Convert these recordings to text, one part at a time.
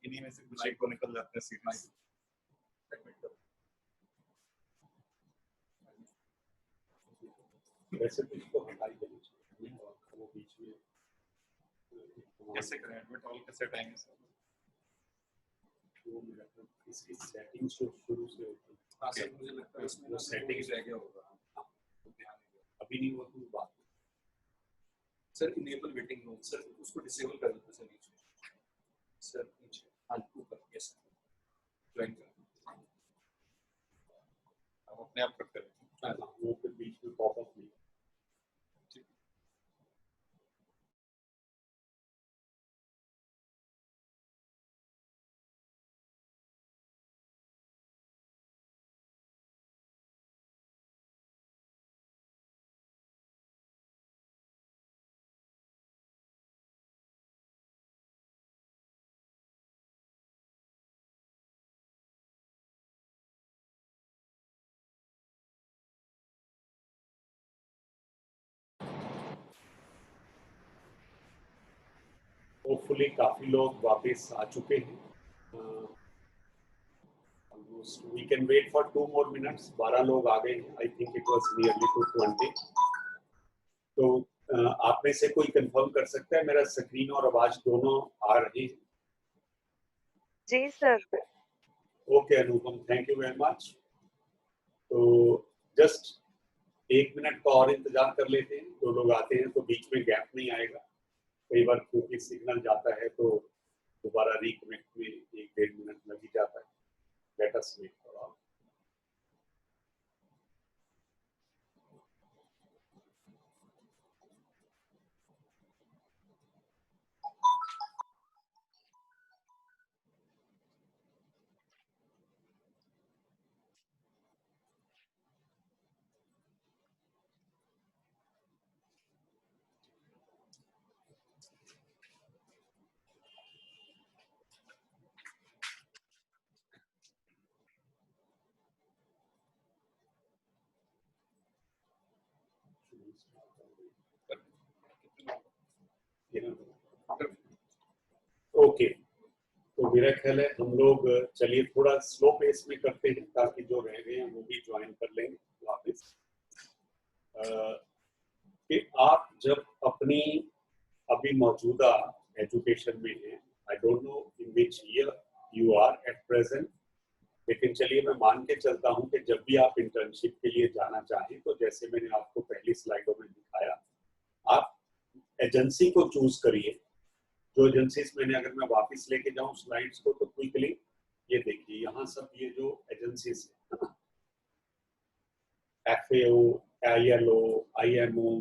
इन्हीं में से कुछ एक को निकल जाते हैं सीट। वैसे तो इसको हटाई देनी चाहिए और वो बीच में कैसे करें एडमिट ऑल कैसे हटाएंगे सर? वो मेरा इसकी सेटिंग्स तो शुरू से होती है। हाँ सर, मुझे लगता है इसमें वो सेटिंग्स रह गया होगा। अभी नहीं हुआ तो बात sir enable waiting room sir उसको डिसेबल कर देते सर नीचे। सर नीचे हाँ ऊपर यस ज्वाइन कर अब अपने आप कट करें। वो फिर बीच में पॉपअप नहीं। होपफुली काफी लोग वापस आ चुके हैं। We can wait for 2 more minutes. 12 लोग आ गए हैं. I think it was nearly 220. तो आप में से कोई कंफर्म कर सकता है मेरा स्क्रीन और आवाज दोनों आ रही है? जी sir. Okay Anupam, thank you very much. तो जस्ट 1 मिनट का और इंतजार कर लेते हैं। 2 लोग आते हैं तो बीच में गैप नहीं आएगा। कई बार क्योंकि सिग्नल जाता है तो दोबारा रिकनेक्ट में 1-1.5 मिनट लग ही जाता है। Let us wait for all. Okay, तो मेरा ख्याल है हम लोग चलिए थोड़ा स्लो पेस में करते हैं ताकि जो रह गए हैं वो भी ज्वाइन कर लेंगे वापस। कि आप जब अपनी अभी मौजूदा एजुकेशन में हैं, I don't know in which year you are at present, लेकिन चलिए मैं मान के चलता हूं कि जब भी आप इंटर्नशिप के लिए जाना चाहें तो जैसे मैंने आपको पहली स्लाइडों में दिखाया, आप एजेंसी को चूज करिए। जो एजेंसीज मैंने अगर मैं वापस लेके जाऊं स्लाइड्स को तो क्विकली ये देखिए, यहाँ सब ये जो एजेंसीज है, FAO, ILO, IMO,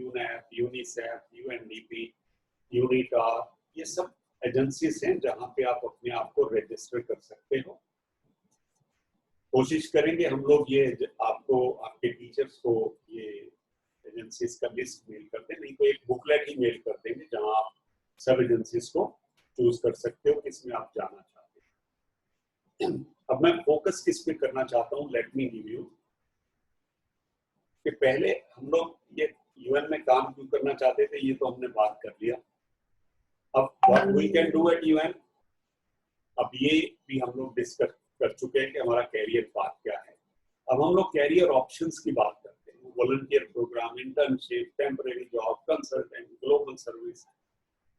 UNEP, UNICEF, UNDP, UNITAR, ये सब एजेंसीज हैं जहाँ पे आप अपने आप को रजिस्टर कर सकते हो। कोशिश करेंगे हम लोग ये आपको आपके टीचर्स को ये एजेंसीज का लिस्ट मेल कर दें, नहीं तो एक बुकलेट ही मेल कर देंगे जहाँ आप सब एजेंसीज को चूज कर सकते हो किसमें आप जाना चाहते हैं। अब मैं फोकस किस पे करना चाहता हूँ, लेट मी गिव यू कि पहले हम लोग ये यूएन में काम क्यों करना चाहते थे, ये तो हमने बात कर लिया। अब what we can do at UN, अब ये भी हम लोग डिस्कस कर चुके हैं कि हमारा कैरियर पाथ क्या है। अब हम लोग कैरियर ऑप्शंस की बात करते हैं, volunteer programme, internship, temporary job, consultant, global service,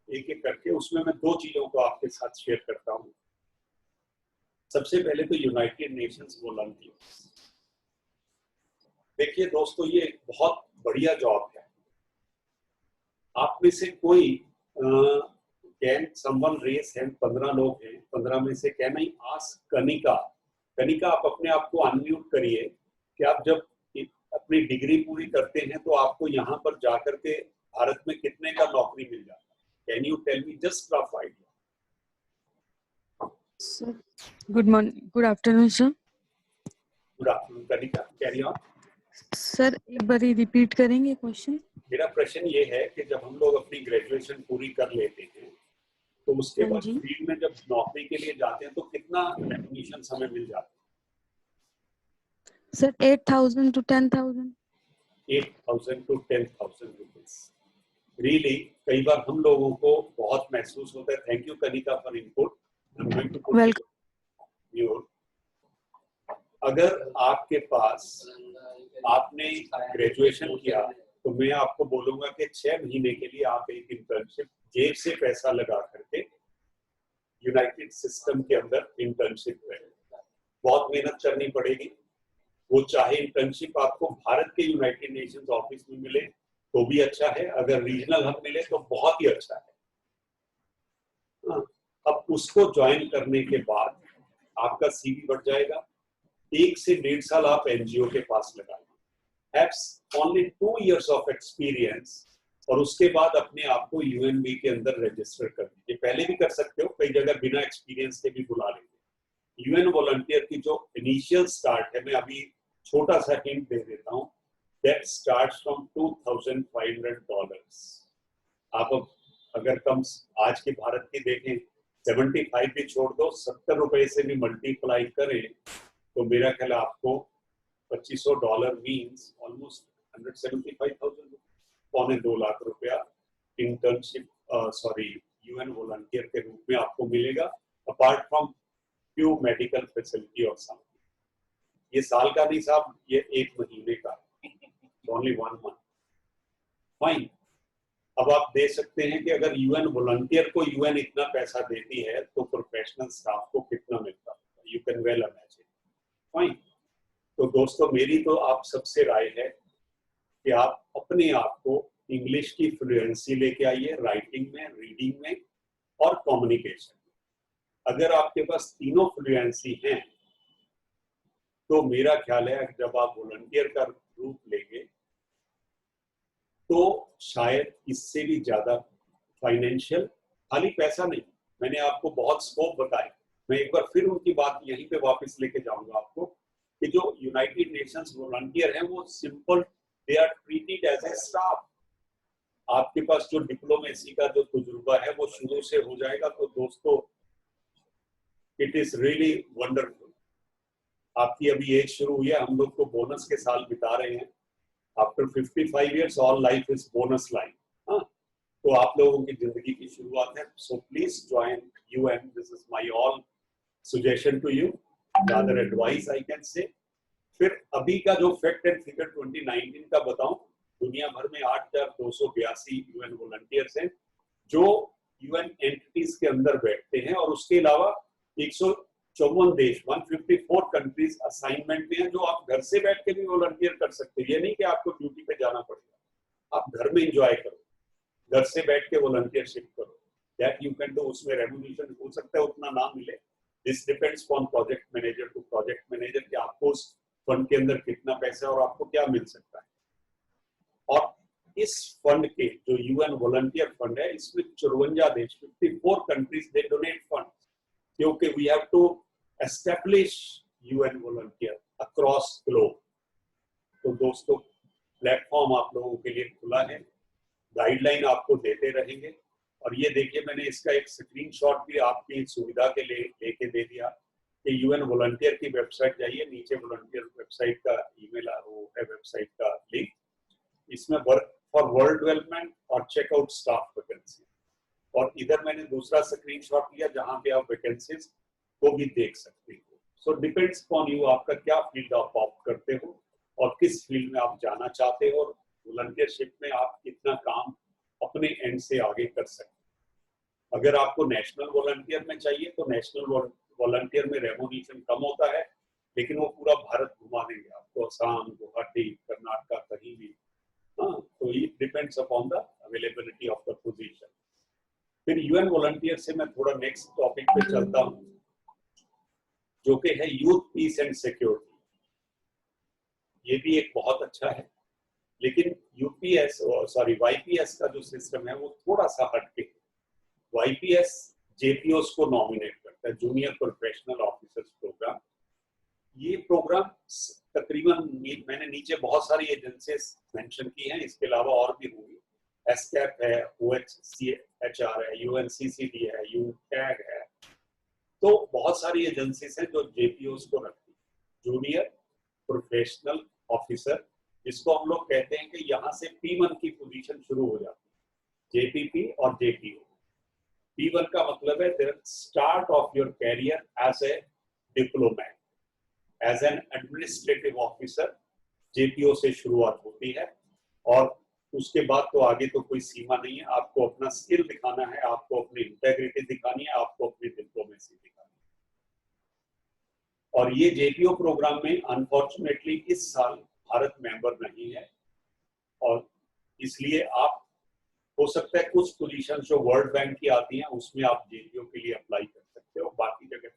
एक एक करके उसमें मैं 2 चीजों को आपके साथ शेयर करता हूँ। सबसे पहले तो यूनाइटेड नेशंस वॉलंटियर्स। देखिए दोस्तों, ये बहुत बढ़िया जॉब है। आप में से कोई कैन समवन रेस हैंड, 15 लोग हैं, 15 में से can I ask Kanika, Kanika आप अपने आप को अनम्यूट करिए कि आप जब अपनी डिग्री पूरी करते हैं तो आपको यहाँ पर जाकर के भारत में कितने का नौकरी मिल जाता है। Can you tell me just rough idea? Sir, good morning, good afternoon, sir. Good afternoon, Kanika. Carry on. Sir, एक बार रिपीट करेंगे क्वेश्चन? मेरा प्रश्न ये है कि जब हम लोग अपनी ग्रेजुएशन पूरी कर लेते हैं तो उसके बाद फील्ड में जब नौकरी के लिए जाते हैं तो कितना रेकग्निशन हमें मिल जाता है? Sir, 8,000 to 10,000. 8,000 to 10,000 rupees. Really, कई बार हम लोगों को बहुत महसूस होता है। Thank you Kanika for input. I'm going to put Welcome. mute. अगर आपके पास आपने ग्रेजुएशन किया तो मैं आपको बोलूंगा कि 6 महीने के लिए आप एक इंटर्नशिप जेब से पैसा लगा करके यूनाइटेड सिस्टम के अंदर इंटर्नशिप करें। बहुत मेहनत करनी पड़ेगी। वो चाहे इंटर्नशिप आपको भारत के यूनाइटेड नेशंस ऑफिस में मिले तो भी अच्छा है, अगर रीजनल हब मिले तो बहुत ही अच्छा है। अब उसको ज्वाइन करने के बाद आपका सीवी बढ़ जाएगा। 1 से 1.5 साल आप एनजीओ के पास लगाएं, haves only 2 years of experience, और उसके बाद अपने आप को यूएनबी के अंदर रजिस्टर कर दीजिए। पहले भी कर सकते हो, कई जगह बिना एक्सपीरियंस के भी बुला लेंगे। यूएन वॉलंटियर की जो इनिशियल स्टार्ट है, मैं अभी छोटा सा हिंट दे देता हूँ, दैट स्टार्ट्स फ्रॉम $2,500। आप अगर कम आज के भारत की देखें, 75 भी छोड़ दो, 70 रुपए से भी मल्टीप्लाई करें तो मेरा ख्याल आपको $2,500 मीन्स ऑलमोस्ट 175,000, $2.25 लाख रुपया इंटर्नशिप यूएन वॉलंटियर के रूप में आपको मिलेगा, apart from few medical facility और समथिंग। ये साल का नहीं साहब, ये 1 महीने का, ओनली 1 मंथ। फाइन। अब आप दे सकते हैं कि अगर यूएन वॉलंटियर को यूएन इतना पैसा देती है तो प्रोफेशनल स्टाफ को कितना मिलता है, you can well imagine. Fine. तो दोस्तों, मेरी तो आप सबसे राय है कि आप अपने आप को इंग्लिश की फ्लुएंसी लेके आइए, राइटिंग में, रीडिंग में और कम्युनिकेशन में। अगर आपके पास तीनों फ्लुएंसी हैं तो मेरा ख्याल है जब आप वॉलंटियर का रूप लेंगे तो शायद इससे भी ज्यादा फाइनेंशियल, खाली पैसा नहीं, मैंने आपको बहुत स्कोप बताए। मैं एक बार फिर उनकी बात यहीं पे वापस लेके जाऊंगा आपको कि जो यूनाइटेड नेशंस वॉलंटियर हैं वो सिंपल, they are treated as a staff. आपके पास जो डिप्लोमेसी का जो तजुर्बा है वो शुरू से हो जाएगा। तो दोस्तों, इट इज रियली वंडरफुल। आपकी अभी एज शुरू हुई है, हम लोग को बोनस के साल बिता रहे हैं। After 55 years all life is bonus life. तो आप लोगों की जिंदगी की शुरुआत है। So please join UN, this is my all suggestion to you, rather advice I can say. फिर अभी का जो फैक्ट एंड फिगर 2019 का बताऊं, दुनिया भर में 8,282 यूएन वॉलंटियर्स हैं जो यूएन एंटिटीज के अंदर बैठते हैं, और उसके अलावा 154 देश, 154 कंट्रीज असाइनमेंट में हैं, जो आप घर से बैठ के भी वॉलंटियर कर सकते हैं। ये नहीं कि आपको ड्यूटी पे जाना पड़ेगा, आप घर में एंजॉय करो, घर से बैठ के वॉलंटियरशिप करो, दैट यू कैन डू। उसमें रेम्यूनरेशन हो सकता है उतना ना मिले, this depends on project manager to project manager कि आपको उस फंड के अंदर कितना पैसा है और आपको क्या मिल सकता है। और इस फंड के जो यूएन वॉलंटियर फंड है, इसमें 54 देश, 54 कंट्रीज दे डोनेट फंड, क्योंकि we have to establish UN volunteer across globe. तो दोस्तों, प्लेटफॉर्म आप लोगों के लिए खुला है, गाइडलाइन आपको देते रहेंगे। और ये देखिए, मैंने इसका एक स्क्रीनशॉट भी आपकी सुविधा के लिए लेके दे दिया कि यूएन वॉलंटियर की वेबसाइट जाइए, नीचे वॉलंटियर वेबसाइट का ईमेल वो है, वेबसाइट का लिंक, इसमें वर्क फॉर वर्ल्ड डेवलपमेंट और चेकआउट स्टाफ वैकेंसी। और इधर मैंने दूसरा स्क्रीनशॉट लिया जहां पे आप वैकेंसीज को भी देख सकते हो। सो डिपेंड्स अपॉन यू, आपका क्या फील्ड आप ऑप्ट करते हो और किस फील्ड में आप जाना चाहते हो, और वॉलंटियरशिप में आप कितना काम अपने एंड से आगे कर सकते हैं। अगर आपको नेशनल वॉलंटियर में चाहिए तो नेशनल वॉलंटियर में रेम्यूनरेशन कम होता है, लेकिन वो पूरा भारत घुमा देंगे आपको, असम, गुवाहाटी, कर्नाटका, कहीं भी। तो it depends upon the availability of the position. फिर यूएन वॉलंटियर से मैं थोड़ा नेक्स्ट टॉपिक पे चलता हूं, जो कि है यूथ पीस एंड सिक्योरिटी। ये भी एक बहुत अच्छा है, लेकिन वाईपीएस का जो सिस्टम है वो थोड़ा सा हटके। वाईपीएस जेपीओस को नॉमिनेट करता है, जूनियर प्रोफेशनल ऑफिसर्स प्रोग्राम। ये प्रोग्राम तकरीबन, मैंने नीचे बहुत सारी एजेंसीज मेंशन की हैं, इसके अलावा और भी होंगी। एसकैप है, OHCHR है, UNCCD है, यूटैग है। तो बहुत सारी एजेंसीज हैं जो जेपीओस को रखती है, जूनियर प्रोफेशनल ऑफिसर, जिसको हम लोग कहते हैं कि यहाँ से P1 की पोजीशन शुरू हो जाती है, JPP और JPO। B1 का मतलब है the start of your career as a diplomat, as an administrative officer. JPO से शुरुआत होती है और उसके बाद तो आगे तो कोई सीमा नहीं है। आपको अपना स्किल दिखाना है, आपको अपनी इंटेग्रिटी दिखानी है, आपको अपनी डिप्लोमेसी दिखानी है। और ये JPO प्रोग्राम में अनफॉर्चुनेटली इस साल भारत मेंबर नहीं है और इसलिए आप हो सकता है कुछ पोजीशन जो वर्ल्ड बैंक की आती हैं उसमें आप JPO के लिए अप्लाई कर सकते हो, बाकी जगह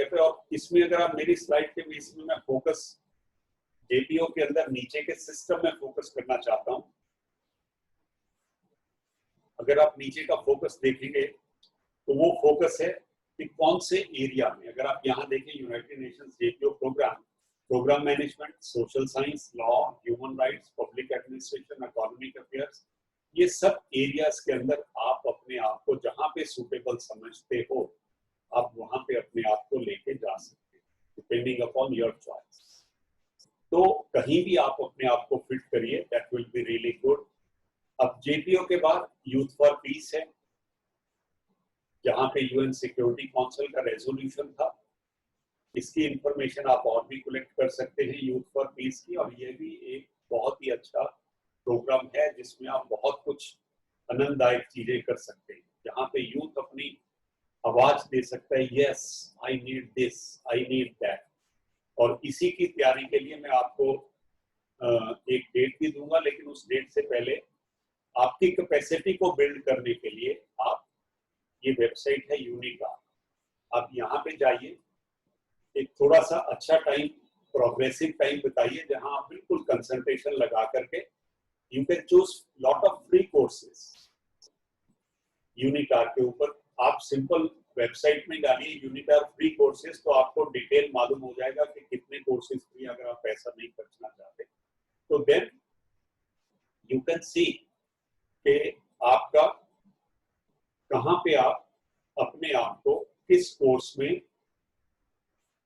पे। और इसमें अगर आप मेरी स्लाइड के बेस में मैं फोकस JPO के अंदर नीचे के सिस्टम में फोकस करना चाहता हूं। अगर आप नीचे का फोकस देखेंगे तो वो फोकस है कि कौन से एरिया में, अगर आप यहाँ देखें United Nations JPO programme management, social science, law, human rights, public administration, economic affairs, ये सब एरियाज के अंदर आप अपने आप को जहां पे सूटेबल समझते हो आप वहां पे अपने आप को लेके जा सकते हैं, डिपेंडिंग अपॉन योर चॉइस। तो कहीं भी आप अपने आप को फिट करिए, that will be really good. अब JPO के बाद यूथ फॉर पीस है, जहां पे UN सिक्योरिटी काउंसिल का रेजोल्यूशन था। इसकी इंफॉर्मेशन आप और भी कलेक्ट कर सकते हैं यूथ फॉर पीस की, और ये भी एक बहुत ही अच्छा प्रोग्राम है जिसमें आप बहुत कुछ आनंददायक चीजें कर सकते हैं, जहां पे यूथ अपनी आवाज दे सकता है, yes I need this, I need that. और इसी की तैयारी के लिए मैं आपको एक डेट भी दूंगा, लेकिन उस डेट से पहले आपकी कैपेसिटी को बिल्ड करने के लिए आप, ये वेबसाइट है यूनिका, आप यहाँ पे जाइए, एक थोड़ा सा अच्छा टाइम, प्रोग्रेसिव टाइम बताइए जहां आप बिल्कुल कंसंट्रेशन लगा करके you can choose lot of free courses UNITAR के ऊपर। आप सिंपल वेबसाइट में डालिए यूनिटार फ्री कोर्सेज, तो आपको डिटेल मालूम हो जाएगा कि कितने कोर्सेज फ्री, अगर आप पैसा नहीं खर्चना चाहते तो देन यू कैन सी कि आपका कहां पे आप अपने आप को किस कोर्स में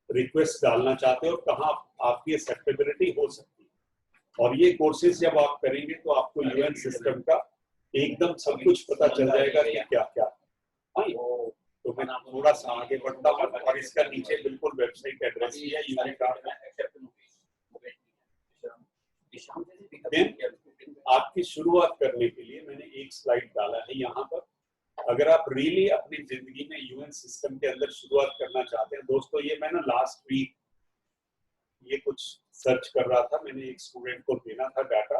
रिक्वेस्ट डालना चाहते हो और कहां आपकी एक्सेप्टेबिलिटी हो सकती है। और ये कोर्सेज जब आप करेंगे तो आपको UN सिस्टम का एकदम सब कुछ पता चल जाएगा कि क्या क्या। तो मैं थोड़ा सा आगे बढ़ता हूँ और इसका नीचे बिल्कुल वेबसाइट एड्रेस भी है यूनिटार का। आपकी शुरुआत करने के लिए मैंने एक स्लाइड डाला है यहाँ पर। अगर आप रियली अपनी जिंदगी में UN सिस्टम के अंदर शुरुआत करना चाहते हैं, दोस्तों ये मैं ना लास्ट वीक ये कुछ सर्च कर रहा था, मैंने एक स्टूडेंट को देना था डाटा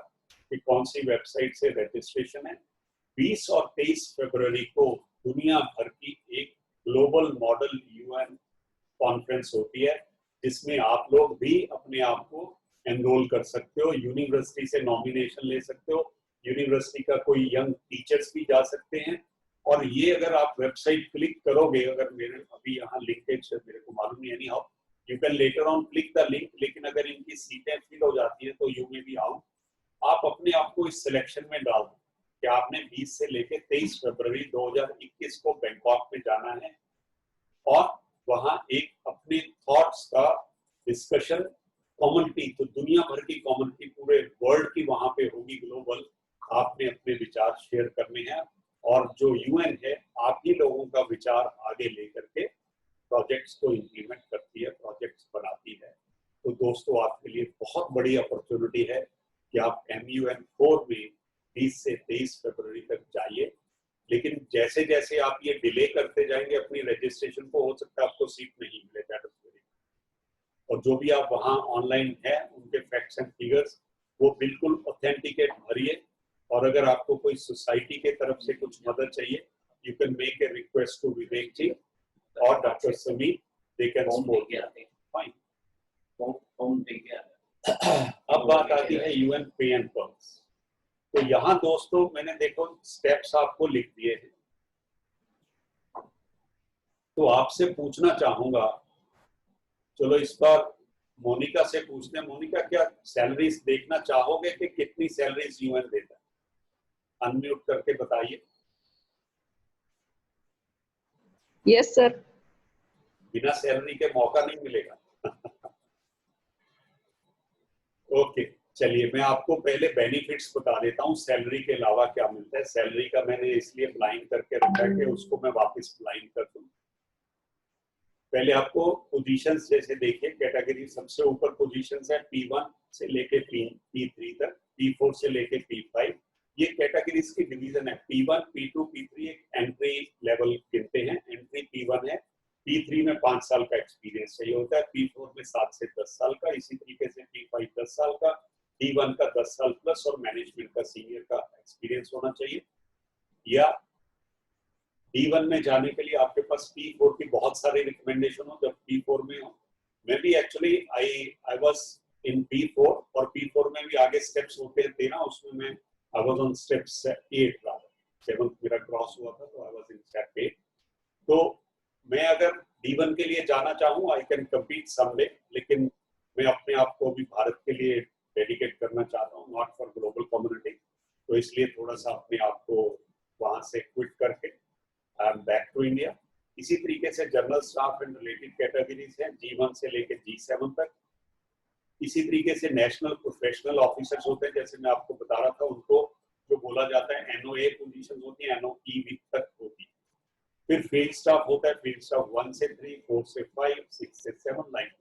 कि कौन सी वेबसाइट से रजिस्ट्रेशन है। 20 और 23 फरवरी को दुनिया भर की एक ग्लोबल मॉडल UN कॉन्फ्रेंस होती है, जिसमें आप लोग भी अपने आप को एनरोल कर सकते हो, यूनिवर्सिटी से नॉमिनेशन ले सकते हो, यूनिवर्सिटी का कोई यंग टीचर्स भी जा सकते हैं। और ये अगर आप वेबसाइट क्लिक करोगे, अगर मेरे अभी यहाँ लिंकेज मेरे को मालूम नहीं, any how you can later on click the link, लेकिन अगर इनकी सीटें फिल हो जाती है तो यू मे बी आउट। आप अपने आप को इस सिलेक्शन में डाल दो कि आपने 20 से लेकर 23 फरवरी 2021 को बैंकॉक में जाना है और वहां एक अपने थॉट्स का डिस्कशन कम्युनिटी, तो दुनिया भर की कम्युनिटी पूरे वर्ल्ड की वहां पे होगी ग्लोबल। आपने अपने विचार शेयर करने हैं और जो UN है आप ही लोगों का विचार आगे लेकर के प्रोजेक्ट्स को इम्प्लीमेंट करती है, प्रोजेक्ट्स बनाती है। तो दोस्तों आपके लिए बहुत बड़ी अपॉर्चुनिटी है कि आप MUN4 में 20 से 23 फरवरी तक जाइए। लेकिन जैसे जैसे आप ये डिले करते जाएंगे अपनी रजिस्ट्रेशन को, हो सकता है आपको सीट नहीं मिले, दैट इज वेरी। और जो भी आप वहाँ ऑनलाइन है उनके फैक्ट्स एंड फिगर्स वो बिल्कुल ऑथेंटिकेट भरिए। और अगर आपको कोई सोसाइटी के तरफ से कुछ मदद चाहिए, you can make a request to Vivek ji और doctor Sameer, they can support. Fine. अब बात आती है UN पे एंड पर्क्स। तो यहाँ दोस्तों मैंने देखो स्टेप्स आपको लिख दिए हैं, तो आपसे पूछना चाहूंगा, चलो इस बार मोनिका से पूछते हैं। मोनिका, क्या सैलरीज देखना चाहोगे कि कितनी सैलरीज UN देता है? अनम्यूट करके बताइए। Yes sir. बिना सैलरी के मौका नहीं मिलेगा। ओके, चलिए मैं आपको पहले बेनिफिट्स बता देता हूँ, सैलरी के अलावा क्या मिलता है। सैलरी का मैंने इसलिए ब्लाइंड करके रखा है कि उसको मैं वापस ब्लाइंड कर दूं। पहले आपको पोजीशंस जैसे देखिए, कैटेगरी सबसे ऊपर पोजीशंस है P1 से लेके P3 तक, P4 से लेके P5। ये कैटेगरीज की डिवीजन है। P1, P2, P3 एक एंट्री लेवल गिनते हैं। एंट्री P1 है, P3 में 5 साल का एक्सपीरियंस चाहिए होता है, P4 में 7 से 10 साल का, इसी तरीके से P5 10 साल का, D1 का 10 साल प्लस और मैनेजमेंट का सीनियर का एक्सपीरियंस होना चाहिए। या D1 में जाने के लिए आपके पास P4 की बहुत सारे रिकमेंडेशन हो। जब P4 में हो, मैं भी actually I was in P4, और P4 में भी आगे स्टेप्स होते थे ना, उसमें मैं I was on step 8 rather, 7 मेरा क्रॉस हुआ था, तो आई वाज इन स्टेप 8। तो मैं अगर D1 के लिए जाना चाहूँ, आई कैन कम्पीट समडे, लेकिन मैं अपने आप को भी भारत के लिए डेडिकेट करना चाहता हूँ, नॉट फॉर ग्लोबल कम्युनिटी। तो इसलिए थोड़ा सा अपने आप को वहां से क्विट करके I am back to India. इसी तरीके से general staff and related categories हैं, G1 से लेकर G7 तक। इसी तरीके से नेशनल प्रोफेशनल ऑफिसर्स होते हैं, जैसे मैं आपको बता रहा था, उनको जो बोला जाता है NOA पोजीशन होती है, NOE तक होती है। फिर फील्ड स्टाफ होता है, फील्ड स्टाफ 1 से 3, 4 से 5, 6 से 7 लाइक।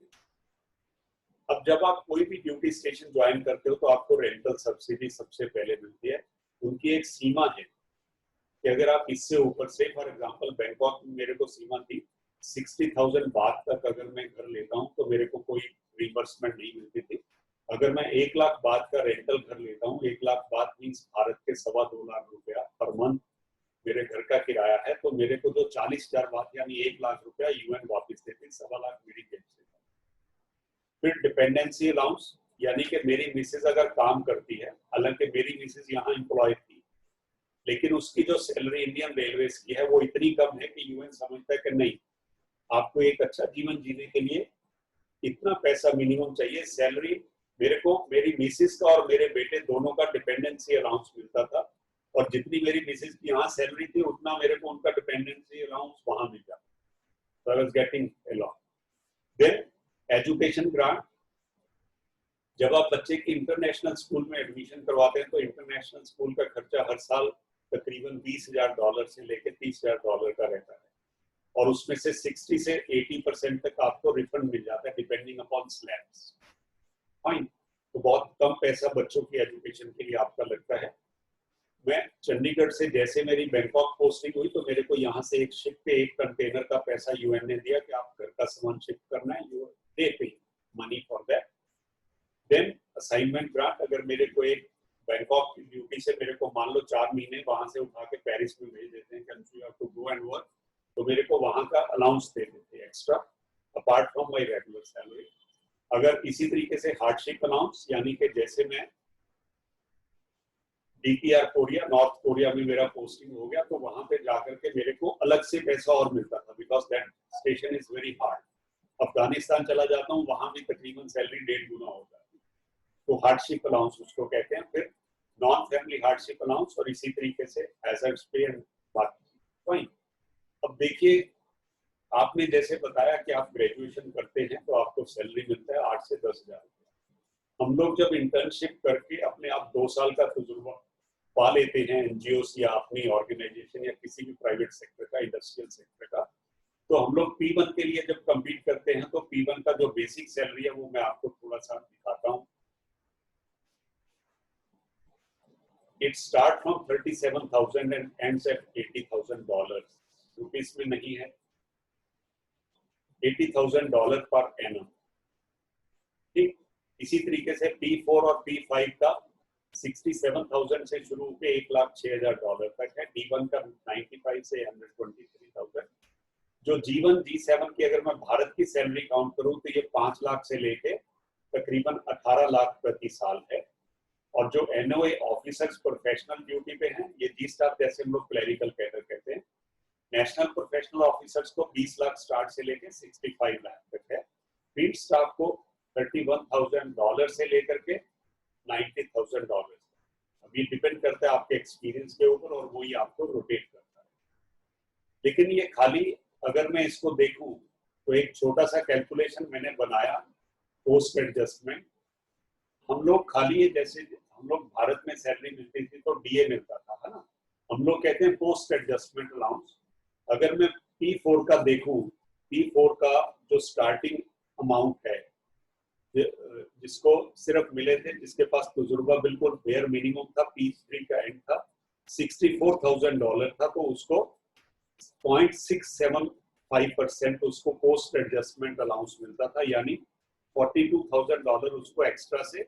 अब जब आप कोई भी ड्यूटी स्टेशन ज्वाइन करते हो तो आपको रेंटल सब्सिडी सबसे पहले मिलती है। उनकी एक सीमा है कि अगर आप इससे ऊपर से, फॉर एग्जांपल बैंकॉक में मेरे को सीमा थी 60,000 बात तक अगर मैं घर लेता हूं तो मेरे को कोई रिइंबर्समेंट नहीं मिलती थी। अगर मैं 1 लाख बात का रेंटल घर लेता हूँ, 1 लाख बात मीन्स भारत के 2.25 लाख रुपया पर मंथ मेरे घर का किराया है, तो मेरे को जो 40,000 बात यानी 1 लाख रुपया UN वापिस देते, 2.25 लाख मेरी जेब से। फिर डिपेंडेंसी अलाउंस, यानी कि मेरी मिसेज अगर काम करती है, हालांकि मेरी मिसेज यहाँ एम्प्लॉय थी, लेकिन उसकी जो सैलरी इंडियन रेलवेज की है वो इतनी कम है कि UN समझता है कि नहीं, आपको एक अच्छा जीवन जीने के लिए इतना पैसा मिनिमम चाहिए। सैलरी मेरे को मेरी मिसेज का और मेरे बेटे दोनों का डिपेंडेंसी अलाउंस मिलता था, और जितनी मेरी मिसेज की यहाँ सैलरी थी उतना मेरे को उनका डिपेंडेंसी अलाउंस वहां मिल जाता। So I was getting a lot. Then education grant, जब आप बच्चे की इंटरनेशनल स्कूल में एडमिशन करवाते हैं तो इंटरनेशनल स्कूल का खर्चा हर साल तकरीबन $20,000 से लेकर $30,000 का रहता है, और उसमें से 60 से 80% तक आपको रिफंड मिल जाता है डिपेंडिंग अपॉन स्लैब्स। फाइन, तो बहुत कम पैसा बच्चों की एजुकेशन के लिए आपका लगता है। मैं चंडीगढ़ से जैसे मेरी बैंकॉक पोस्टिंग हुई तो मेरे को यहाँ से एक शिप पे 1 कंटेनर का पैसा UN ने दिया कि आप घर का सामान शिप करना है, you they pay money for that. Then assignment grant, अगर मेरे को एक बैंकॉक की ड्यूटी से मेरे को मान लो 4 महीने वहां से उठा के पेरिस में भेज देते हैं कि you have to go and work, तो मेरे को वहां का अलाउंस दे देते हैं extra apart from my regular salary. अगर इसी तरीके से हार्डशिप अलाउंस, यानी कि जैसे मैं DPR कोरिया, नॉर्थ कोरिया में मेरा पोस्टिंग हो गया, तो वहां पे जाकर के मेरे को अलग से पैसा और मिलता था, because that station is very hard. Afghanistan चला जाता हूँ, वहां भी तकरीबन सैलरी 1.5 गुना हो जाती है, तो हार्डशिप अलाउंस उसको कहते हैं। फिर नॉन फैमिली हार्डशिप अलाउंस, और इसी तरीके से हैजर्ड्स पे एंड बाकी। फाइन, अब देखिए, आपने जैसे बताया कि आप ग्रेजुएशन करते हैं तो आपको सैलरी मिलता है 8 से 10,000 रुपये। हम लोग जब इंटर्नशिप करके अपने आप 2 साल का तजुर्बा पा लेते हैं NGOs या अपनी ऑर्गेनाइजेशन या किसी भी प्राइवेट सेक्टर का, इंडस्ट्रियल सेक्टर का, तो हम लोग P1 के लिए जब कम्पीट करते हैं तो P1 का जो बेसिक सैलरी है वो मैं आपको थोड़ा सा दिखाता हूँ। It starts from 37,000 and ends at $80,000। Rupees में नहीं है, $80,000 पर एनम। ठीक, इसी तरीके से P4 और P5 का 67,000 से शुरू होकर $1,06,000 तक है। D1 का 95 से 123,000। जो G1 G7 की अगर मैं भारत की सैलरी काउंट करूं तो ये 5 लाख से लेके तकरीबन 18 लाख प्रति साल है। और जो NOA ऑफिसर्स प्रोफेशनल ड्यूटी पे हैं, ये G स्टाफ जैसे हम लोग क्लरिकल कैडर कहते हैं। नेशनल प्रोफेशनल ऑफिसर्स को 20 लाख स्टार्ट से लेके 65 लाख तक है। फील्ड स्टाफ को $31,000 से लेकर के $90,000। अभी डिपेंड करता है आपके एक्सपीरियंस के ऊपर, और वही आपको रोटेट करता है। लेकिन ये खाली अगर मैं इसको देखूं तो एक छोटा सा कैलकुलेशन मैंने बनाया पोस्ट एडजस्टमेंट। हम लोग खाली ये जैसे हम लोग भारत में सैलरी मिलती थी तो डीए मिलता था, है ना। हम लोग कहते हैं पोस्ट एडजस्टमेंट अलाउंस। अगर मैं P4 का देखूं, P4 का जो स्टार्टिंग अमाउंट है जिसको सिर्फ मिले थे, जिसके पास तजुर्बा बिल्कुल बेयर मिनिमम था, P3 का एंड था, $64,000 था, तो उसको 0.675% उसको पोस्ट एडजस्टमेंट अलाउंस मिलता था, यानी $42,000 उसको एक्स्ट्रा से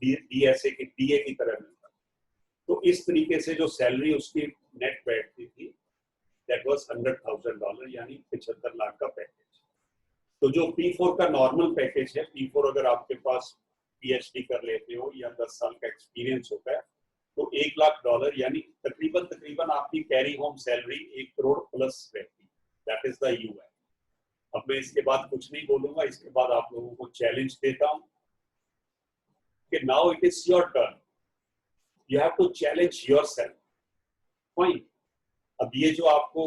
डीएसए की डीए की तरह मिलता। तो इस तरीके से जो सैलरी उसकी नेट बैठती थी दैट वाज $100,000, यानी 75 लाख का पैकेज। तो जो P4 का नॉर्मल पैकेज है, P4 अगर आपके पास PhD कर लेते हो या 10 साल का एक्सपीरियंस होता है तो $1 लाख यानी तकरीबन आपकी carry home salary 1 crore plus रहती। That is the UN. अब मैं इसके बाद कुछ नहीं बोलूंगा, इसके बाद आप लोगों को चैलेंज देता हूं कि now it is your turn, you have to challenge yourself. Fine. अब ये जो आपको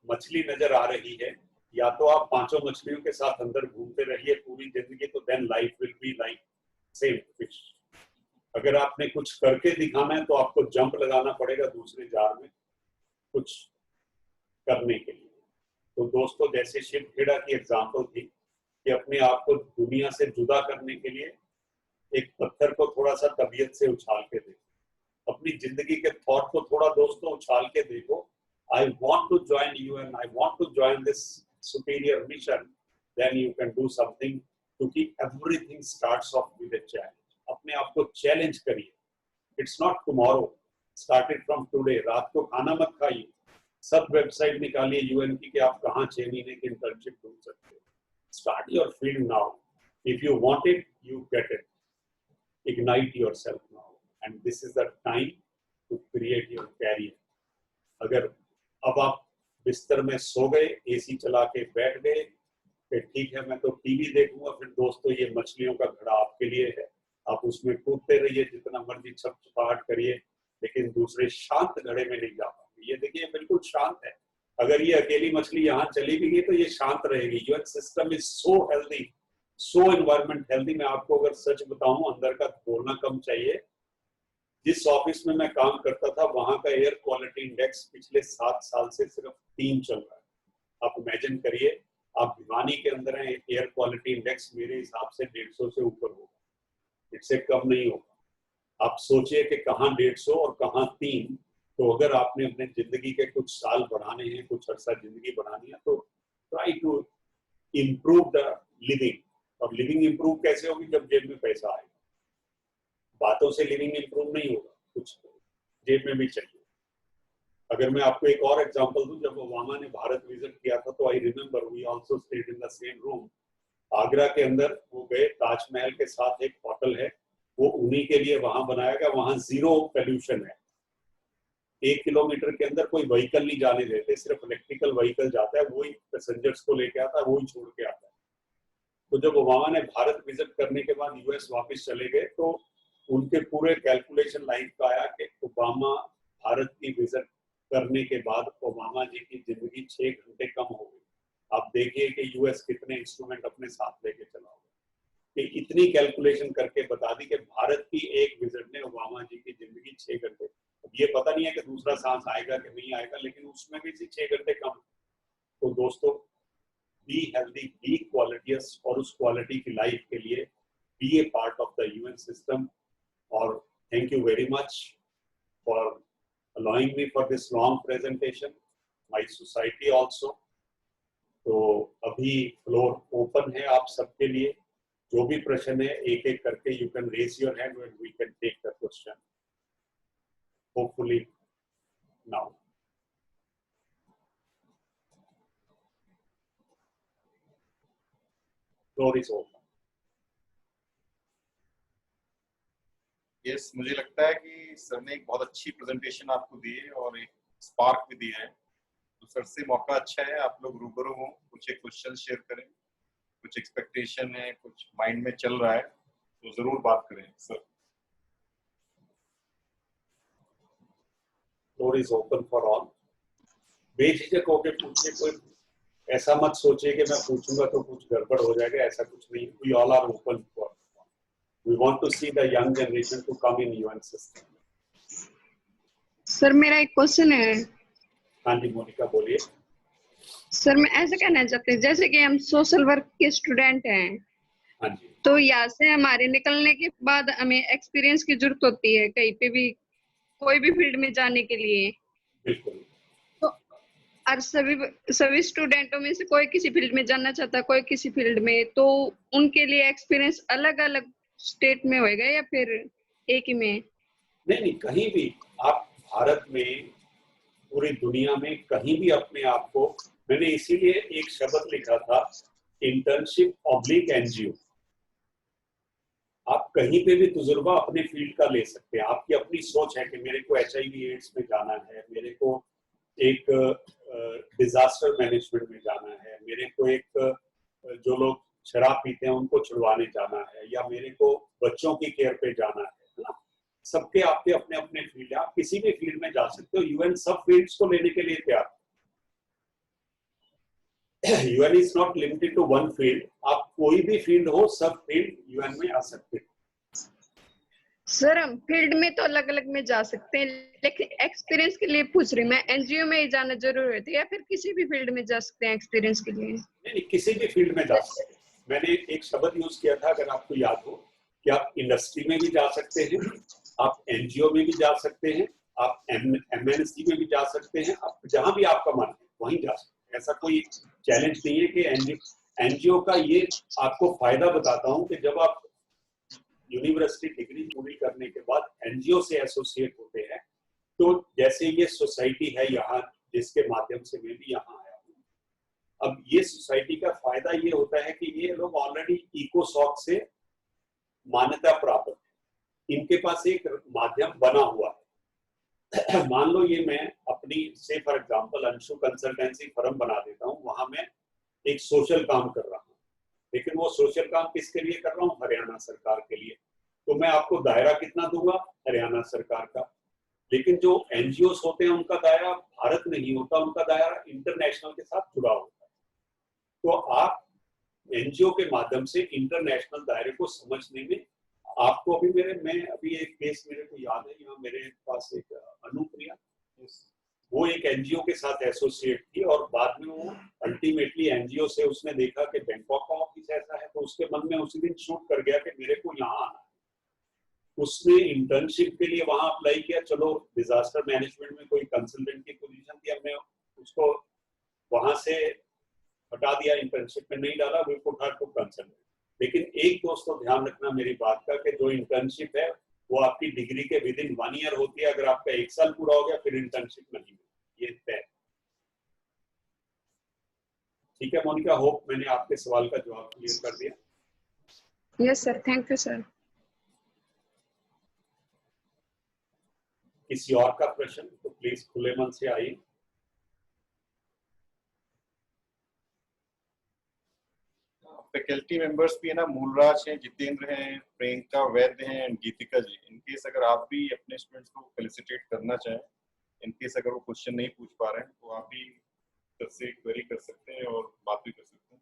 मछली नजर आ रही है, या तो आप 5 मछलियों के साथ अंदर घूमते रहिए पूरी जिंदगी, तो then life will be like same fish. अगर आपने कुछ करके दिखाना है तो आपको जंप लगाना पड़ेगा दूसरे जार में कुछ करने के लिए। तो दोस्तों, जैसे शिव खेड़ा की एग्जांपल थी कि अपने आप को दुनिया से जुदा करने के लिए एक पत्थर को थोड़ा सा तबीयत से उछाल के देखो, अपनी जिंदगी के थॉट को थोड़ा दोस्तों उछाल के देखो। I want to join you and I want to join this superior mission, then you can do something, क्योंकि everything starts off with a challenge. अपने आप को चैलेंज करिए। It's not tomorrow, start it from today. रात को खाना मत खाइए, सब वेबसाइट निकालिए यूएन की कि आप कहाँ 6 महीने की इंटर्नशिप ढूंढ सकते हो। Start your field now. If you want it, you get it. Ignite yourself now, and this is the time to create your career. अगर अब आप बिस्तर में सो गए, एसी चला के बैठ गए कि ठीक है मैं तो टीवी देखूंगा, फिर दोस्तों ये मछलियों का घड़ा आपके लिए है। आप उसमें कूदते रहिए, जितना मर्जी छपछपाहट करिए, लेकिन दूसरे शांत घड़े में नहीं जा पाएंगे। ये देखिए बिल्कुल शांत है। अगर ये अकेली मछली यहाँ चली भी गई तो ये शांत रहेगी। UN system is so healthy, so environment healthy. मैं आपको अगर सच बताऊं, अंदर का बोलना कम चाहिए। जिस ऑफिस में मैं काम करता था वहां का एयर क्वालिटी इंडेक्स पिछले 7 साल से सिर्फ 3 चल रहा है। आप इमेजिन करिए, आप भिवानी के अंदर हैं, एयर क्वालिटी इंडेक्स मेरे हिसाब से 150 से ऊपर होगा, इससे कम नहीं होगा। आप सोचिए कि कहाँ 150 और कहाँ 3। तो अगर आपने अपने जिंदगी के कुछ साल बढ़ाने हैं, कुछ अर्सा जिंदगी बढ़ानी है, तो try to improve the living. और लिविंग इम्प्रूव कैसे होगी? जब जेब में पैसा आएगा। बातों से लिविंग इम्प्रूव नहीं होगा, कुछ जेब में भी चाहिए। अगर मैं आपको एक और एग्जांपल दूं, जब ओबामा ने भारत विजिट किया था तो I remember we also stayed in the same room. Agra के अंदर वो गए, ताजमहल के साथ एक होटल है, वो उन्हीं के लिए वहां बनाया गया। वहां 0 पोल्यूशन है। 1 किलोमीटर के अंदर कोई व्हीकल नहीं जाने देते, सिर्फ इलेक्ट्रिकल व्हीकल जाता है, वही पैसेंजर्स को लेके आता है, वही छोड़ के आता है। तो जब ओबामा ने भारत विजिट करने के बाद यूएस वापस चले गए तो उनके पूरे कैलकुलेशन लाइन का आया कि ओबामा भारत की विजिट करने के बाद ओबामा जी की जिंदगी 6 घंटे कम हो गई। आप देखिए कि यूएस कितने इंस्ट्रूमेंट अपने साथ लेके चला होगा। कि इतनी कैलकुलेशन करके बता दी कि भारत की एक विजिट ने ओबामा जी की जिंदगी 6 घंटे। अब ये पता नहीं है कि दूसरा सांस आएगा कि नहीं आएगा, लेकिन उसमें भी 6 घंटे कम। तो दोस्तों, बी हेल्दी, बी क्वालिटियस, और उस क्वालिटी की लाइफ के लिए be a part of the UN system. और thank you very much for allowing me for this long presentation, my society also. तो अभी फ्लोर ओपन है आप सबके लिए। जो भी प्रश्न है एक एक करके you can raise your hand and we can take the question. Hopefully now. Floor is open. Yes, मुझे लगता है कि सर ने एक बहुत अच्छी प्रेजेंटेशन आपको दी है और एक स्पार्क भी दिया है। तो सर से मौका अच्छा है, आप लोग रूबरू हों, कुछ एक क्वेश्चन शेयर करें, कुछ एक्सपेक्टेशन है, कुछ माइंड में चल रहा है तो जरूर बात करें sir. Floor is open for all. बेझिझक होकर पूछिए, कोई ऐसा मत सोचिए कि मैं पूछूंगा तो कुछ गड़बड़ हो जाएगा, ऐसा कुछ नहीं। We all are open for We want to see the young generation to come in UN system. Sir मेरा एक क्वेश्चन है हाँ जी मोनिका बोलिए। सर। मैं ऐसा कहना चाहती हूँ जैसे कि हम सोशल वर्क के स्टूडेंट हैं, हाँ जी तो यहाँ से हमारे निकलने के बाद हमें एक्सपीरियंस की जरूरत होती है कहीं पे भी कोई भी फील्ड में जाने के लिए। बिल्कुल। तो और सभी स्टूडेंटों में से कोई किसी फील्ड में जाना चाहता है, कोई किसी फील्ड में, तो उनके लिए एक्सपीरियंस अलग अलग स्टेट में होएगा या फिर एक ही में? नहीं, कहीं भी आप भारत में, पूरी दुनिया में कहीं भी अपने आप को, मैंने इसीलिए एक शब्द लिखा था, इंटर्नशिप ऑब्लिक एनजीओ। आप कहीं पे भी तजुर्बा अपने फील्ड का ले सकते हैं। आपकी अपनी सोच है कि मेरे को HIV एड्स में जाना है, मेरे को एक डिजास्टर मैनेजमेंट में जाना है, मेरे को एक जो लोग शराब पीते हैं उनको छुड़वाने जाना है, या मेरे को बच्चों की केयर पे जाना है ना। सबके आपके अपने अपने फील्ड है, आप किसी भी फील्ड में जा सकते हो। यूएन सब फील्ड्स को लेने के लिए तैयार। UN is not limited to one field. आप कोई भी फील्ड हो, सब फील्ड यूएन में आ सकते हैं। सर हम फील्ड में तो अलग अलग में जा सकते हैं, लेकिन एक्सपीरियंस के लिए पूछ रही मैं, एनजीओ में ही जाना जरूरी है या फिर किसी भी फील्ड में जा सकते हैं एक्सपीरियंस के लिए? नहीं, किसी भी फील्ड में जा सकते हैं। मैंने एक शब्द यूज किया था, अगर आपको याद हो, कि आप इंडस्ट्री में भी जा सकते हैं, आप एनजीओ में भी जा सकते हैं, आप एमएनसी में भी जा सकते हैं, आप जहां भी आपका मन है वहीं जा सकते हैं। ऐसा कोई चैलेंज नहीं है कि एनजीओ का ये आपको फायदा बताता हूं कि जब आप यूनिवर्सिटी डिग्री पूरी करने के बाद एनजीओ से एसोसिएट होते हैं, तो जैसे ये सोसाइटी है यहाँ, जिसके माध्यम से मैं भी यहाँ आया हूँ, अब ये सोसाइटी का फायदा ये होता है कि ये लोग ऑलरेडी इकोसॉक से मान्यता प्राप्त है, इनके पास एक माध्यम बना हुआ है। मान लो ये मैं अपनी से for example Anshu consultancy firm बना देता हूँ, वहां मैं एक सोशल काम कर रहा हूँ, लेकिन वो सोशल काम किसके लिए कर रहा हूँ? हरियाणा सरकार के लिए। तो मैं आपको दायरा कितना दूंगा? हरियाणा सरकार का। लेकिन जो एनजीओ होते हैं उनका दायरा भारत नहीं होता, उनका दायरा इंटरनेशनल के साथ जुड़ा होता है। तो आप एनजीओ के माध्यम से इंटरनेशनल दायरे को समझने में आपको मैं अभी एक केस मेरे को याद है, यहाँ मेरे पास एक अनुप्रिया, वो एक एनजीओ के साथ एसोसिएट थी और बाद में वो अल्टीमेटली एनजीओ से उसने देखा कि बैंकॉक का ऑफिस ऐसा है, तो उसके मन में उसी दिन शूट कर गया कि मेरे को यहाँ आना है। उसने इंटर्नशिप के लिए वहां अप्लाई किया। चलो डिजास्टर मैनेजमेंट में कोई कंसल्टेंट की पोजीशन थी, हमने उसको वहां से हटा दिया, इंटर्नशिप में नहीं डाला, वो पुट हर टू कंसल्टेंट। लेकिन एक दोस्तों ध्यान रखना मेरी बात का कि जो इंटर्नशिप है वो आपकी डिग्री के विद इन 1 ईयर होती है। अगर आपका 1 साल पूरा हो गया फिर इंटर्नशिप नहीं मिलेगी, ये तय। ठीक है मोनिका, होप मैंने आपके सवाल का जवाब क्लियर कर दिया। Yes sir, thank you sir. किसी और का प्रश्न तो प्लीज खुले मन से आइए। फैकल्टी मेंबर्स भी है ना, मूलराज हैं, जितेंद्र हैं, प्रियंका वैद्य हैं एंड गीतिका जी। इनकेस अगर आप भी अपने स्टूडेंट्स को फेलिसिटेट करना चाहें, इनकेस अगर वो क्वेश्चन नहीं पूछ पा रहे हैं, तो आप भी तरफ से क्वेरी कर सकते हैं और बात भी कर सकते हैं।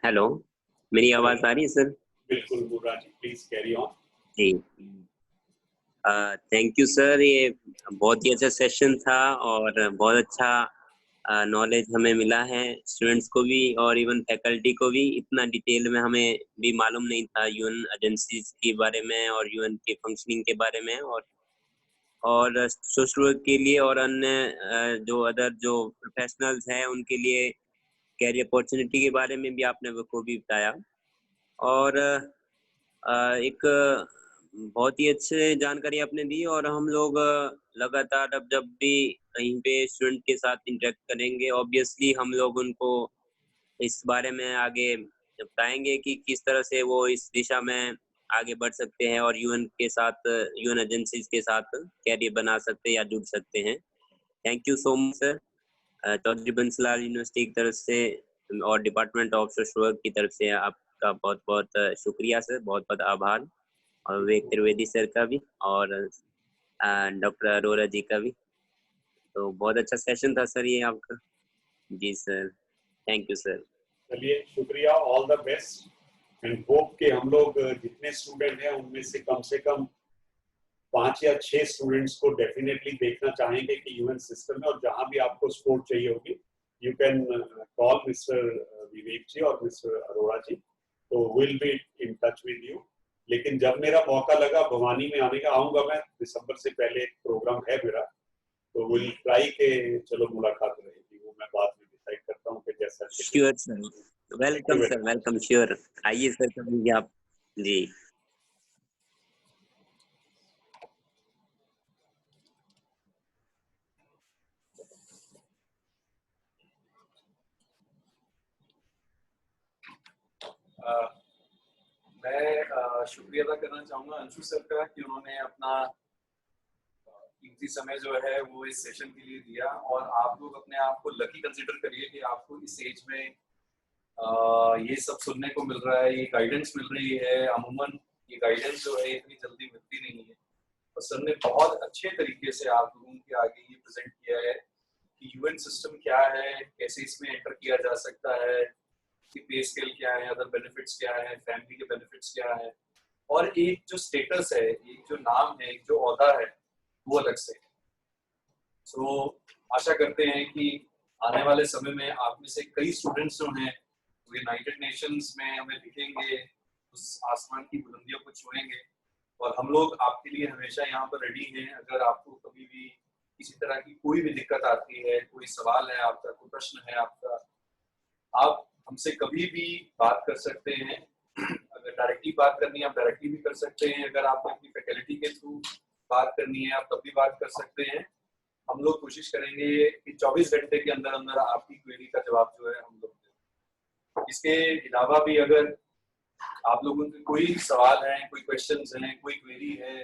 हेलो, मेरी आवाज आ रही है सर? बिल्कुल Murad ji, please carry on. जी, थैंक यू सर। ये बहुत ही अच्छा सेशन था और बहुत अच्छा नॉलेज हमें मिला है, स्टूडेंट्स को भी और इवन फैकल्टी को भी। इतना डिटेल में हमें भी मालूम नहीं था यूएन एजेंसीज के बारे में और यूएन के फंक्शनिंग के बारे में, और सोशल वर्क के लिए और अन्य जो अदर जो प्रोफेशनल्स हैं उनके लिए कैरियर अपॉर्चुनिटी के बारे में भी आपने को भी बताया। और एक बहुत ही अच्छे जानकारी आपने दी, और हम लोग लगातार अब जब भी कहीं पे स्टूडेंट के साथ इंटरेक्ट करेंगे, ऑब्वियसली हम लोग उनको इस बारे में आगे बताएंगे कि किस तरह से वो इस दिशा में आगे बढ़ सकते हैं और यूएन के साथ, यूएन एजेंसीज के साथ कैरियर बना सकते हैं या जुड़ सकते हैं। Thank you so much sir. Chaudhary Bansilal university की तरफ से और डिपार्टमेंट ऑफ सोशल वर्क की तरफ से आपका बहुत बहुत शुक्रिया सर, बहुत बहुत आभार। और विवेक त्रिवेदी सर का भी और डॉक्टर अरोरा जी का भी। तो बहुत अच्छा सेशन था सर ये आपका। जी सर, थैंक यू सर। चलिए शुक्रिया, all the best and hope कि हम लोग जितने स्टूडेंट हैं उनमें से कम 5 या 6 स्टूडेंट्स को डेफिनेटली देखना चाहेंगे कि यूएन सिस्टम में, और जहां भी आपको सपोर्ट चाहिए होगी यू कैन कॉल मिस्टर विवेक जी और मिस्टर अरोड़ा जी, तो will be in touch with you. लेकिन जब मेरा मौका लगा भवानी में आने का, आऊंगा मैं, दिसंबर से पहले एक प्रोग्राम है मेरा, तो विल ट्राई के चलो मुलाकात रहेगी, वो मैं बाद में डिसाइड करता हूँ कि जैसा। Sure sir, welcome sir, welcome, sure आइए सर कभी भी आप। जी मैं शुक्रिया अदा करना चाहूँगा अंशु सर का कि उन्होंने अपना कीमती समय जो है वो इस सेशन के लिए दिया, और आप लोग अपने आप को लकी कंसिडर करिए कि आपको इस एज में ये सब सुनने को मिल रहा है, ये गाइडेंस मिल रही है। अमूमन ये गाइडेंस जो है इतनी जल्दी मिलती नहीं है, और सर ने बहुत अच्छे तरीके से आप लोगों के आगे ये प्रेजेंट किया है कि यूएन सिस्टम क्या है, कैसे इसमें एंटर किया जा सकता है, कि पे स्केल क्या है, अदर बेनिफिट्स क्या है, फैमिली के बेनिफिट्स क्या है, और एक जो स्टेटस है, एक जो नाम है, एक जो ओहदा है, वो अलग से। सो आशा करते हैं कि आने वाले समय में आप में से कई स्टूडेंट्स जो हैं वो यूनाइटेड नेशंस में हमें दिखेंगे, उस आसमान की बुलंदियों को छुएंगे, और हम लोग आपके लिए हमेशा यहाँ पर रेडी हैं। अगर आपको कभी भी किसी तरह की कोई भी दिक्कत आती है, कोई सवाल है आपका, कोई प्रश्न है आपका, आप हमसे कभी भी बात कर सकते हैं। अगर डायरेक्टली बात करनी है आप डायरेक्टली भी कर सकते हैं, अगर आपको अपनी फैकल्टी के थ्रू बात करनी है आप तब भी बात कर सकते हैं। हम लोग कोशिश करेंगे कि 24 घंटे के अंदर अंदर आपकी क्वेरी का जवाब जो है हम लोग दें। इसके अलावा भी अगर आप लोगों के कोई सवाल है, कोई क्वेश्चंस हैं, कोई क्वेरी है,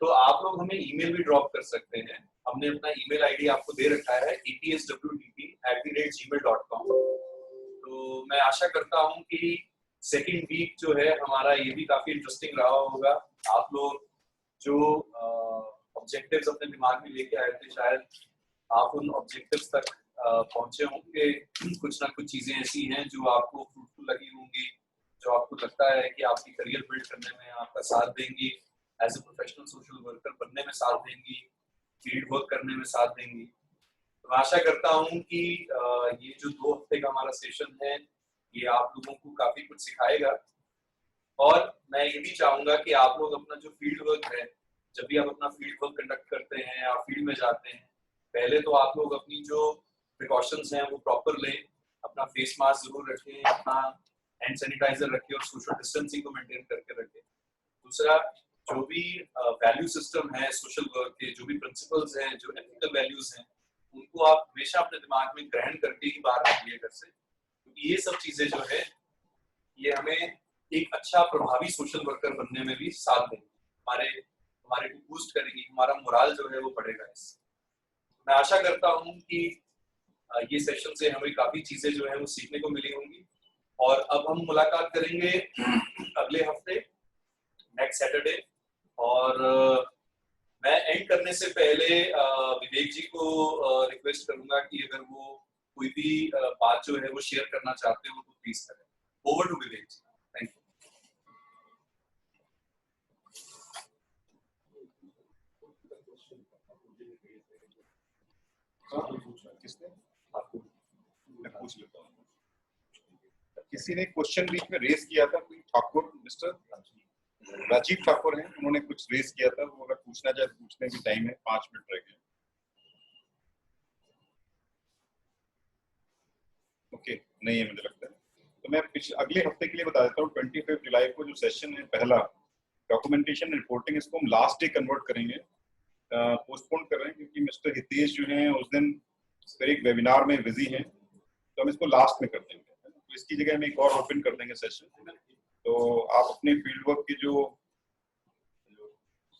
तो आप लोग हमें ईमेल भी ड्रॉप कर सकते हैं। हमने अपना ईमेल आईडी आपको दे रखा है etswdp@gmail.com। तो मैं आशा करता हूं कि सेकंड वीक जो है हमारा ये भी काफी इंटरेस्टिंग रहा होगा। आप लोग जो ऑब्जेक्टिव्स अपने दिमाग में लेके आए थे, शायद आप उन ऑब्जेक्टिव्स तक पहुंचे होंगे। कुछ ना कुछ चीजें ऐसी हैं जो आपको फ्रूटफुल लगी होंगी, जो आपको लगता है कि आपकी करियर बिल्ड करने में आपका साथ देंगी, as a professional social worker बनने में साथ देंगी, फील्ड वर्क करने में साथ देंगी। तो मैं आशा करता हूं कि ये जो 2 हफ्ते का हमारा सेशन है ये आप लोगों को काफी कुछ सिखाएगा, और मैं ये भी चाहूंगा कि आप लोग अपना जो फील्ड वर्क है, जब भी आप अपना फील्ड वर्क कंडक्ट करते हैं, आप फील्ड में जाते हैं, पहले तो आप लोग अपनी जो प्रिकॉशंस हैं वो प्रॉपर लें, अपना फेस मास्क जरूर रखें, अपना हैंड सैनिटाइजर रखें, और सोशल डिस्टेंसिंग को मेंटेन करके रखें। दूसरा, जो भी वैल्यू सिस्टम है सोशल वर्क के, जो भी प्रिंसिपल्स हैं, जो एथिकल वैल्यूज हैं, उनको आप हमेशा अपने दिमाग में ग्रहण करके ही बाहर निकलिए घर से, क्योंकि ये सब चीजें जो है ये हमें एक अच्छा प्रभावी सोशल वर्कर बनने में भी साथ देंगे, हमारे को बूस्ट करेंगी, हमारा मोराल जो है वो बढ़ेगा इससे। मैं आशा करता हूँ कि ये सेशन से हमें काफी चीजें जो है वो सीखने को मिली होंगी, और अब हम मुलाकात करेंगे अगले हफ्ते नेक्स्ट सैटरडे। और मैं एंड करने से पहले विवेक जी को रिक्वेस्ट करूंगा कि अगर वो कोई भी बात जो है वो शेयर करना चाहते हो तो प्लीज करें। Over to Vivek ji, thank you. किसने आपको? मैं पूछ लेता हूँ। किसी ने क्वेश्चन बीच में रेस किया था, कोई ठाकुर, मिस्टर राजीव ठाकुर हैं, उन्होंने कुछ रेस किया था, वो अगर पूछना चाहे तो पूछने की टाइम है, 5 मिनट रह गए। ओके, नहीं है मुझे लगता है, तो मैं अगले हफ्ते के लिए बता देता हूँ। 25 जुलाई को जो सेशन है पहला डॉक्यूमेंटेशन रिपोर्टिंग, इसको हम लास्ट डे कन्वर्ट करेंगे, पोस्टपोन कर रहे हैं क्योंकि मिस्टर हितेश जो हैं उस दिन फिर एक वेबिनार में बिजी हैं, तो हम इसको लास्ट में कर देंगे। तो इसकी जगह हम एक और ओपन कर देंगे सेशन। तो आप अपने फील्ड वर्क की जो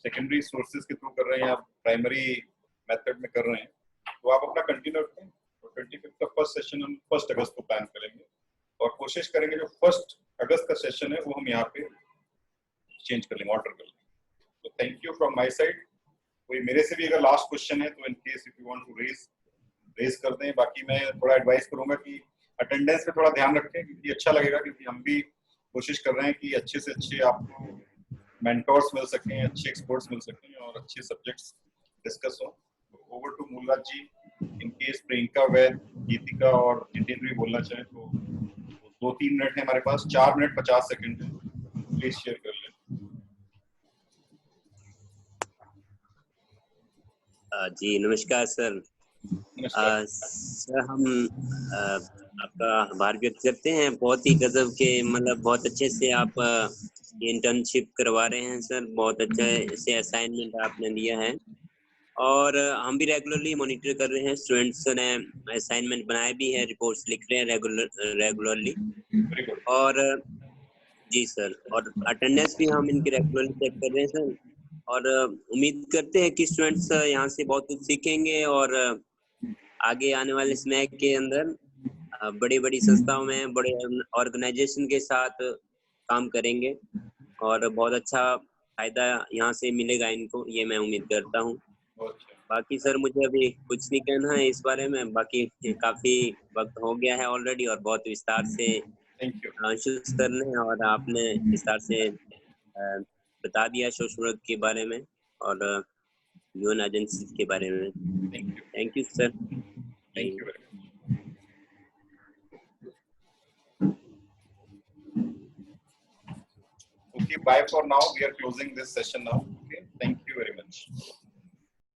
सेकेंडरी सोर्सेज के थ्रू कर रहे हैं या प्राइमरी मेथड में कर रहे हैं, तो आप अपना कंटिन्यू रखें। और 25 का फर्स्ट सेशन हम 1 अगस्त को प्लान करेंगे, और कोशिश करेंगे जो 1 अगस्त का सेशन है वो हम यहाँ पे चेंज कर लेंगे, ऑर्डर कर लेंगे। तो thank you from my side. कोई मेरे से भी अगर लास्ट क्वेश्चन है तो in case if you want to raise कर दें। बाकी मैं थोड़ा एडवाइस करूंगा कि अटेंडेंस पे थोड़ा ध्यान रखें, क्योंकि अच्छा लगेगा, क्योंकि हम भी कोशिश कर रहे हैं कि अच्छे से अच्छे आपको मेंटोर्स मिल सकें, अच्छे एक्सपर्ट्स मिल सकें और अच्छे सब्जेक्ट्स डिस्कस हो। Over to Mulraj ji, in case Priyanka, Vaid, Geetika और जितेंद्र भी बोलना चाहें तो 2-3 मिनट है हमारे पास, 4 मिनट 50 सेकंड है, प्लीज शेयर कर लें। जी नमस्कार सर। नमस्कार। सर हम आपका आभार व्यक्त करते हैं, बहुत ही गजब के मतलब बहुत अच्छे से आप इंटर्नशिप करवा रहे हैं सर, बहुत अच्छे से असाइनमेंट आपने दिया है और हम भी रेगुलरली मॉनिटर कर रहे हैं। स्टूडेंट्स ने असाइनमेंट बनाए भी है, रिपोर्ट्स लिख रहे हैं रेगुलरली वेरी गुड। और जी सर, और अटेंडेंस भी हम इनकी रेगुलरली चेक कर रहे हैं सर और उम्मीद करते हैं कि स्टूडेंट्स यहाँ से बहुत कुछ सीखेंगे और आगे आने वाले समय के अंदर बड़ी बड़ी संस्थाओं में बड़े ऑर्गेनाइजेशन के साथ काम करेंगे और बहुत अच्छा फायदा यहाँ से मिलेगा इनको, ये मैं उम्मीद करता हूँ। बाकी सर मुझे अभी कुछ नहीं कहना है इस बारे में, बाकी काफी वक्त हो गया है ऑलरेडी और बहुत विस्तार से अंशु सर ने और आपने विस्तार से बता दिया सोशल वर्क के बारे में और यूएन एजेंसी के बारे में। Thank you sir. Thank you very much. Okay, bye for now. We are closing this session now. Okay, thank you very much.